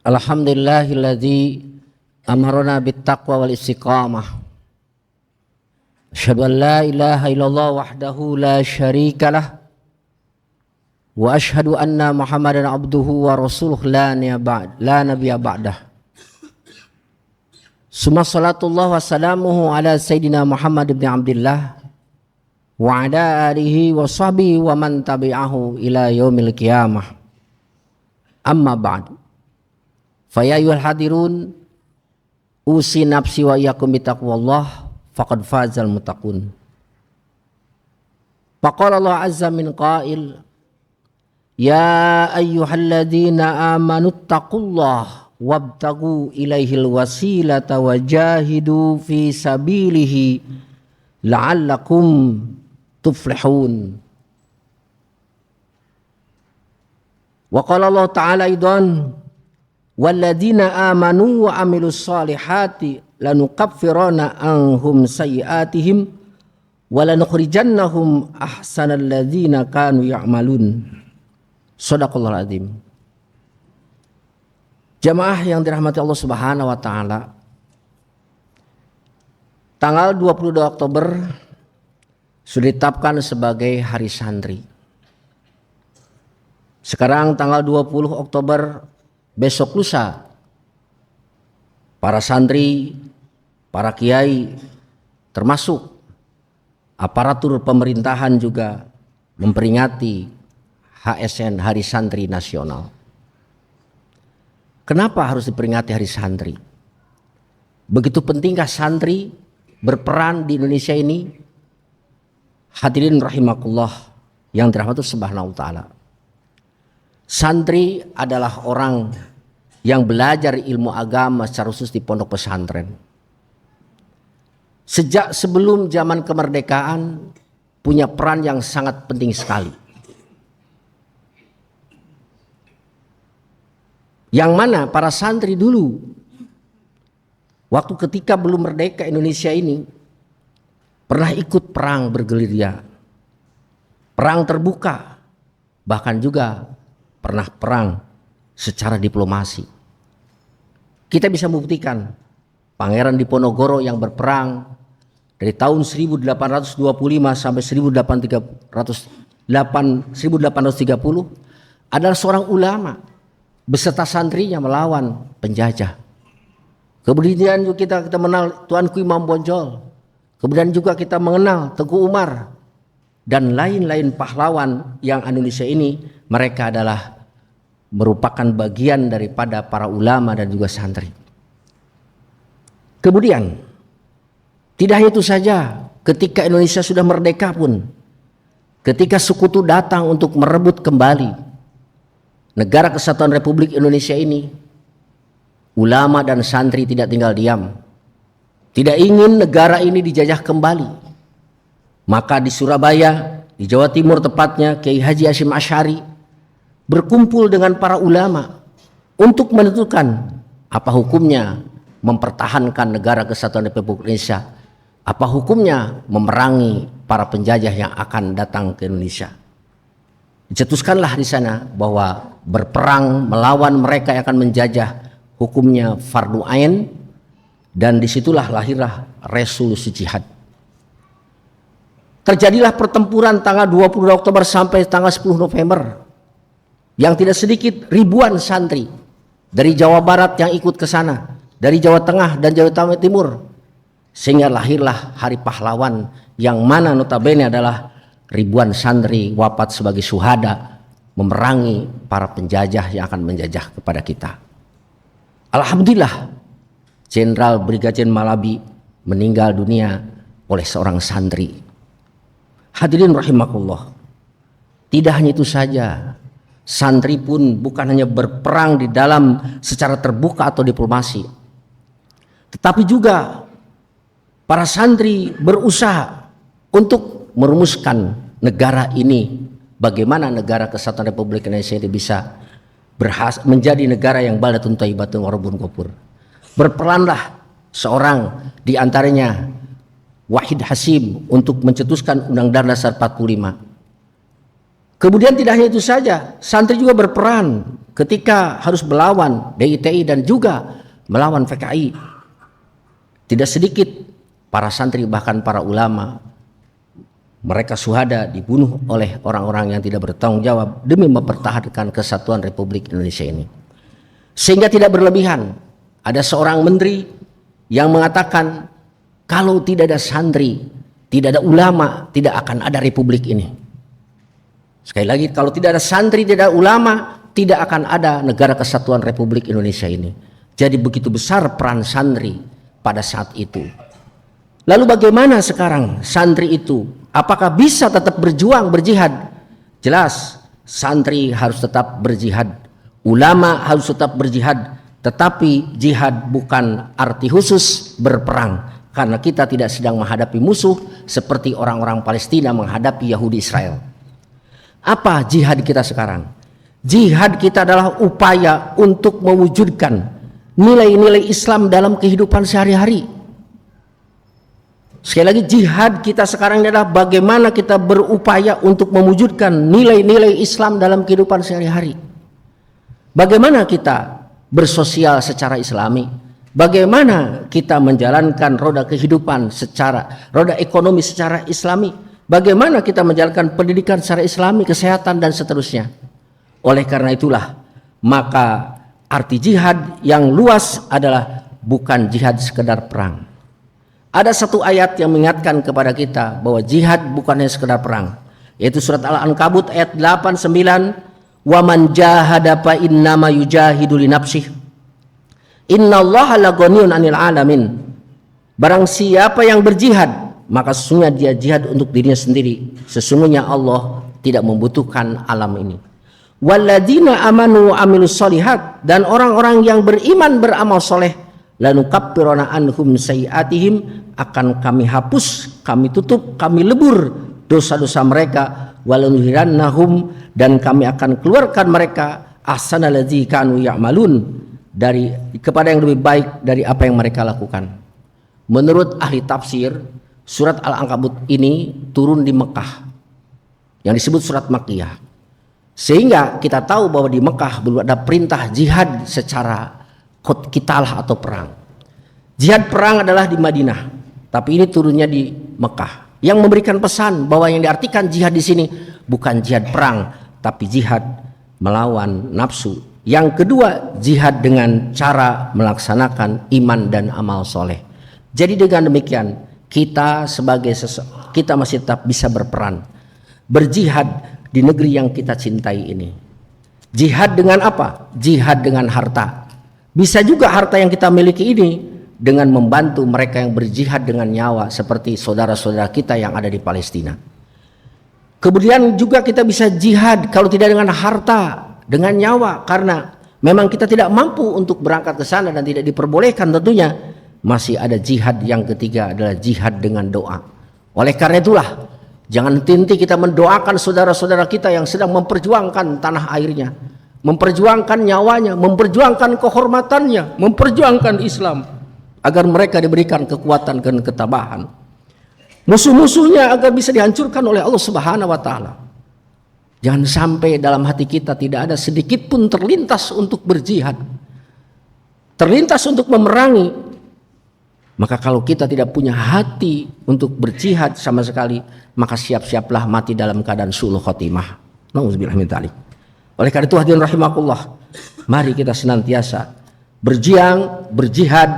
Alhamdulillahilladzi amarna bittaqwa wal istiqamah. Asyhadu an la ilaha illallah wahdahu la syarikalah wa asyhadu anna Muhammadan abduhu wa rasuluh la nabiyya ba'dah. Summa salatullah wa salamuhu ala sayyidina Muhammad ibn Abdillah wa ala alihi wa sahbihi wa man tabi'ahu ila yaumil qiyamah. Amma ba'du. Faya ayyuhal hadirun, usi nafsi wa iyyakum bitaqwallah faqad fazal muttaqun. Faqala Allah azza min qail, ya ayyuhalladzina amanu taqullah wabtagu ilaihil wasilata wajahidu fi sabilihi la'allakum tuflihun. Wa qala Allah ta'ala aidan, walladzina amanu wa amilus solihati lanukaffiranna anhum sayyi'atihim wa lanukhrijannahum ahsanal ladzina kanu ya'malun. Shadaqallahul azim. Jamaah yang dirahmati Allah Subhanahu wa taala, tanggal 22 Oktober sudah ditetapkan sebagai Hari Santri. Sekarang tanggal 20 Oktober, besok lusa, para santri, para kiai, termasuk aparatur pemerintahan juga memperingati HSN, Hari Santri Nasional. Kenapa harus diperingati Hari Santri? Begitu pentingkah santri berperan di Indonesia ini? Hadirin rahimakumullah yang dirahmati Subhanahu wa taala. Santri adalah orang yang belajar ilmu agama secara khusus di pondok pesantren. Sejak sebelum zaman kemerdekaan punya peran yang sangat penting sekali. Yang mana para santri dulu, waktu ketika belum merdeka Indonesia ini, pernah ikut perang bergerilya, perang terbuka, bahkan juga pernah perang secara diplomasi. Kita bisa membuktikan Pangeran Diponegoro yang berperang dari tahun 1825 sampai 1830 adalah seorang ulama beserta santrinya melawan penjajah. Kemudian kita mengenal Tuanku Imam Bonjol. Kemudian juga kita mengenal Tengku Umar dan lain-lain pahlawan yang Indonesia ini, mereka adalah merupakan bagian daripada para ulama dan juga santri. Kemudian tidak hanya itu saja, ketika Indonesia sudah merdeka pun, ketika sekutu datang untuk merebut kembali negara kesatuan Republik Indonesia ini, ulama dan santri tidak tinggal diam, tidak ingin negara ini dijajah kembali. Maka di Surabaya, di Jawa Timur tepatnya, Kiai Haji Hasyim Asy'ari berkumpul dengan para ulama untuk menentukan apa hukumnya mempertahankan negara kesatuan Republik Indonesia, apa hukumnya memerangi para penjajah yang akan datang ke Indonesia. Dicetuskanlah di sana bahwa berperang melawan mereka yang akan menjajah hukumnya fardu ain, dan disitulah lahirlah resolusi jihad. Terjadilah pertempuran tanggal 22 Oktober sampai tanggal 10 November. Yang tidak sedikit ribuan santri dari Jawa Barat yang ikut ke sana, dari Jawa Tengah dan Jawa Timur, sehingga lahirlah Hari Pahlawan yang mana notabene adalah ribuan santri wafat sebagai syuhada memerangi para penjajah yang akan menjajah kepada kita. Alhamdulillah, Jenderal Brigadir Malabi meninggal dunia oleh seorang santri. Hadirin rahimakumullah. Tidak hanya itu saja, santri pun bukan hanya berperang di dalam secara terbuka atau diplomasi, tetapi juga para santri berusaha untuk merumuskan negara ini, bagaimana negara kesatuan Republik Indonesia ini bisa menjadi negara yang baldatun thayyibatun wa rabbun ghafur. Berperanlah seorang di antaranya Wahid Hasim untuk mencetuskan Undang-Undang Dasar 45. Kemudian tidak hanya itu saja, santri juga berperan ketika harus melawan DITI dan juga melawan PKI, tidak sedikit para santri bahkan para ulama, mereka syuhada dibunuh oleh orang-orang yang tidak bertanggung jawab demi mempertahankan kesatuan Republik Indonesia ini. Sehingga tidak berlebihan, ada seorang menteri yang mengatakan kalau tidak ada santri, tidak ada ulama, tidak akan ada Republik ini. Sekali lagi, kalau tidak ada santri, tidak ada ulama, tidak akan ada negara kesatuan Republik Indonesia ini. Jadi begitu besar peran santri pada saat itu. Lalu bagaimana sekarang santri itu? Apakah bisa tetap berjuang, berjihad? Jelas, santri harus tetap berjihad. Ulama harus tetap berjihad. Tetapi jihad bukan arti khusus berperang. Karena kita tidak sedang menghadapi musuh seperti orang-orang Palestina menghadapi Yahudi Israel. Apa jihad kita sekarang? Jihad kita adalah upaya untuk mewujudkan nilai-nilai Islam dalam kehidupan sehari-hari. Sekali lagi, jihad kita sekarang adalah bagaimana kita berupaya untuk mewujudkan nilai-nilai Islam dalam kehidupan sehari-hari. Bagaimana kita bersosial secara Islami, bagaimana kita menjalankan roda kehidupan roda ekonomi secara Islami, bagaimana kita menjalankan pendidikan secara Islami, kesehatan dan seterusnya. Oleh karena itulah, maka arti jihad yang luas adalah bukan jihad sekedar perang. Ada satu ayat yang mengingatkan kepada kita bahwa jihad bukannya sekedar perang, yaitu surat Al-Ankabut ayat 8-9, wa man jahada fa innama yujahidu li nafsih innallaha laghaniyun 'anil 'alamin. Barang siapa yang berjihad, maka sesungguhnya dia jihad untuk dirinya sendiri. Sesungguhnya Allah tidak membutuhkan alam ini. Walladzina amanu wa amilus solihat, dan orang-orang yang beriman beramal soleh, lanukaffiruna anhum sayiatihim, akan kami hapus, kami tutup, kami lebur dosa-dosa mereka, walanuhirannahum, dan kami akan keluarkan mereka ahsanal ladzi kanu ya'malun, kepada yang lebih baik dari apa yang mereka lakukan. Menurut ahli tafsir, surat Al-Ankabut ini turun di Mekah, yang disebut surat Makkiyah. Sehingga kita tahu bahwa di Mekah belum ada perintah jihad secara qitalah atau perang. Jihad perang adalah di Madinah, tapi ini turunnya di Mekah, yang memberikan pesan bahwa yang diartikan jihad di sini bukan jihad perang, tapi jihad melawan nafsu. Yang kedua, jihad dengan cara melaksanakan iman dan amal soleh. Jadi dengan demikian, kita masih tetap bisa berperan, berjihad di negeri yang kita cintai ini. Jihad dengan apa? Jihad dengan harta. Bisa juga harta yang kita miliki ini dengan membantu mereka yang berjihad dengan nyawa, seperti saudara-saudara kita yang ada di Palestina. Kemudian juga kita bisa jihad kalau tidak dengan harta, dengan nyawa, karena memang kita tidak mampu untuk berangkat ke sana dan tidak diperbolehkan tentunya. Masih ada jihad yang ketiga, adalah jihad dengan doa. Oleh karena itulah, jangan henti kita mendoakan saudara-saudara kita yang sedang memperjuangkan tanah airnya, memperjuangkan nyawanya, memperjuangkan kehormatannya, memperjuangkan Islam, agar mereka diberikan kekuatan dan ketabahan. Musuh-musuhnya agar bisa dihancurkan oleh Allah Subhanahu wa taala. Jangan sampai dalam hati kita tidak ada sedikit pun terlintas untuk berjihad, terlintas untuk memerangi. Maka kalau kita tidak punya hati untuk berjihad sama sekali, maka siap-siaplah mati dalam keadaan su'ul khotimah. Nauzubillah min dzalik. Oleh karena itu hadirin rahimakumullah, mari kita senantiasa berjihad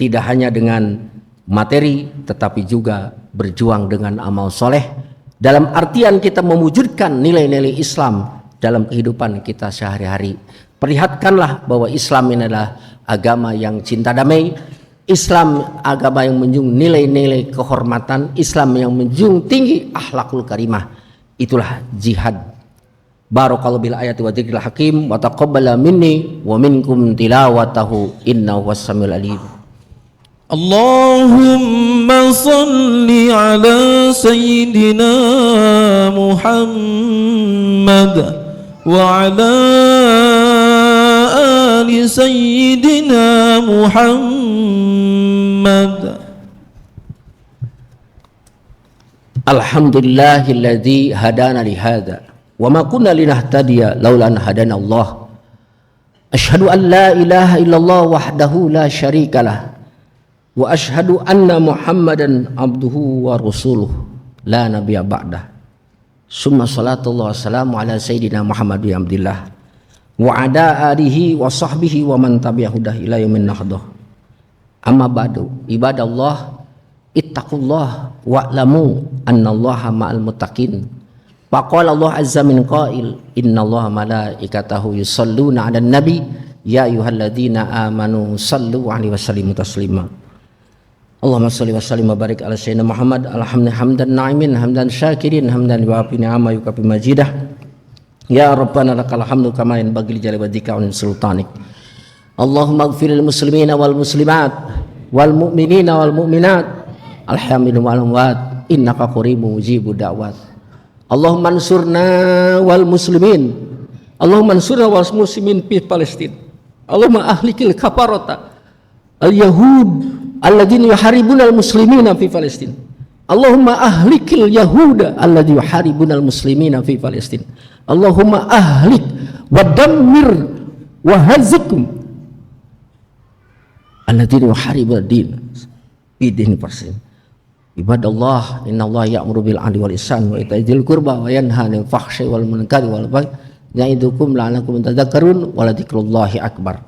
tidak hanya dengan materi, tetapi juga berjuang dengan amal soleh, dalam artian kita mewujudkan nilai-nilai Islam dalam kehidupan kita sehari-hari. Perlihatkanlah bahwa Islam ini adalah agama yang cinta damai, Islam agama yang menjunjung nilai-nilai kehormatan, Islam yang menjunjung tinggi akhlakul karimah. Itulah jihad. Barakallahu bil ayati wa dzikril hakim wa taqabbala minni wa minkum tilawatahu innahu was-samiul alim. Allahumma salli ala sayyidina Muhammad wa ala ali sayyidina Muhammad. Alhamdulillahilladzi hadana li hadza wa ma kunna linahtadiya laula an hadana Allah. Asyhadu an la ilaha illallah wahdahu la syarikalah wa asyhadu anna Muhammadan abduhu wa rasuluh la nabiyya ba'dah. Summa salatullah wassalamu ala sayyidina Muhammad bin Abdillah wa ala alihi wa sahbihi wa man tabi'ahudah ila yaumin nahdah. Amma ba'du, ibadallah ittaqullah wa'lamu annallaha ma'al muttaqin. Faqala Allah azza min qail innallaha malaikatahu yusalluna 'alan nabi ya ayyuhalladzina amanu sallu 'alaihi wasallimu taslima. Allahumma shalli wa sallim wa barik ala sayyidina Muhammad alhamdulillah hamdan na'imin hamdan syakirin hamdan yuwafi ni'ama yukafi majidah. Ya rabbana lakal hamdu kama yanbaghi li jalali wajhika wa sultanik. Allahumma ighfiril muslimina wal muslimat wal mu'minina wal mu'minat alhamdulillah wal amwat innaka qaribun mujibud da'wat. Allahumma ansurna wal muslimin. Allahumma ansurna wal muslimin fi Palestin. Allahumma ahlikil kafarata al yahud alladzina yuharibuna al muslimina fi Palestin. Allahumma ahlikil yahuda alladzina yuharibuna al muslimina fi Palestin. Allahumma ahlik wa dammir wa hazikum alladzina yuharibuna din fi din Palestin. Ibadallah innallaha ya'muru bil 'adli wal ihsan wa ita'i dzil qurba wa yanha 'anil fahsya'i wal munkari wal baghi ya'idukum la'allakum tadhakkarun wa la dzikrullahi akbar.